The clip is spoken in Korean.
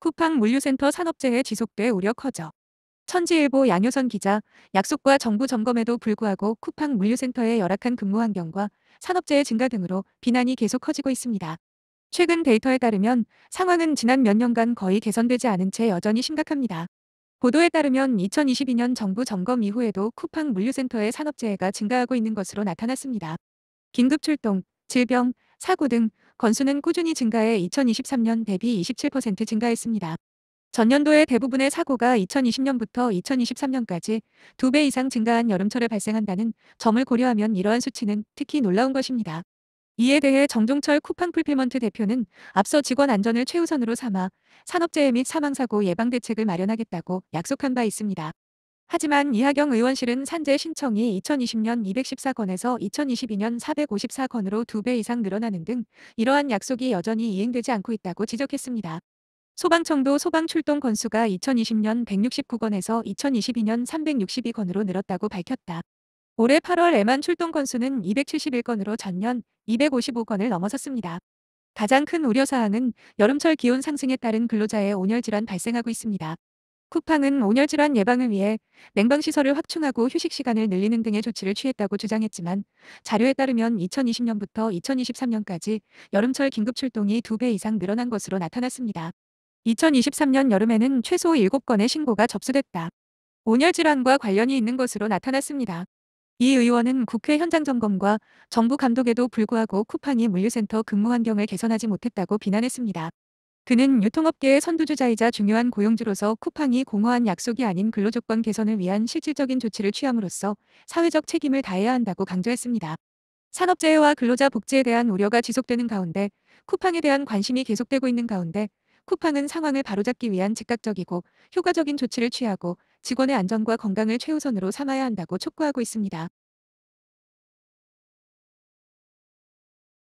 쿠팡 물류센터 산업재해 지속돼 우려 커져. 천지일보 양효선 기자, 약속과 정부 점검에도 불구하고 쿠팡 물류센터의 열악한 근무 환경과 산업재해 증가 등으로 비난이 계속 커지고 있습니다. 최근 데이터에 따르면 상황은 지난 몇 년간 거의 개선되지 않은 채 여전히 심각합니다. 보도에 따르면 2022년 정부 점검 이후에도 쿠팡 물류센터의 산업재해가 증가하고 있는 것으로 나타났습니다. 긴급 출동, 질병, 사고 등 건수는 꾸준히 증가해 2023년 대비 27% 증가했습니다. 전년도의 대부분의 사고가 2020년부터 2023년까지 2배 이상 증가한 여름철에 발생한다는 점을 고려하면 이러한 수치는 특히 놀라운 것입니다. 이에 대해 정종철 쿠팡 풀필먼트 대표는 앞서 직원 안전을 최우선으로 삼아 산업재해 및 사망사고 예방 대책을 마련하겠다고 약속한 바 있습니다. 하지만 이하경 의원실은 산재 신청이 2020년 214건에서 2022년 454건으로 2배 이상 늘어나는 등 이러한 약속이 여전히 이행되지 않고 있다고 지적했습니다. 소방청도 소방 출동 건수가 2020년 169건에서 2022년 362건으로 늘었다고 밝혔다. 올해 8월에만 출동 건수는 271건으로 전년 255건을 넘어섰습니다. 가장 큰 우려사항은 여름철 기온 상승에 따른 근로자의 온열 질환 발생하고 있습니다. 쿠팡은 온열 질환 예방을 위해 냉방시설을 확충하고 휴식 시간을 늘리는 등의 조치를 취했다고 주장했지만 자료에 따르면 2020년부터 2023년까지 여름철 긴급 출동이 2배 이상 늘어난 것으로 나타났습니다. 2023년 여름에는 최소 7건의 신고가 접수됐다. 온열 질환과 관련이 있는 것으로 나타났습니다. 이 의원은 국회 현장 점검과 정부 감독에도 불구하고 쿠팡이 물류센터 근무 환경을 개선하지 못했다고 비난했습니다. 그는 유통업계의 선두주자이자 중요한 고용주로서 쿠팡이 공허한 약속이 아닌 근로조건 개선을 위한 실질적인 조치를 취함으로써 사회적 책임을 다해야 한다고 강조했습니다. 산업재해와 근로자 복지에 대한 우려가 지속되는 가운데 쿠팡에 대한 관심이 계속되고 있는 가운데 쿠팡은 상황을 바로잡기 위한 즉각적이고 효과적인 조치를 취하고 직원의 안전과 건강을 최우선으로 삼아야 한다고 촉구하고 있습니다.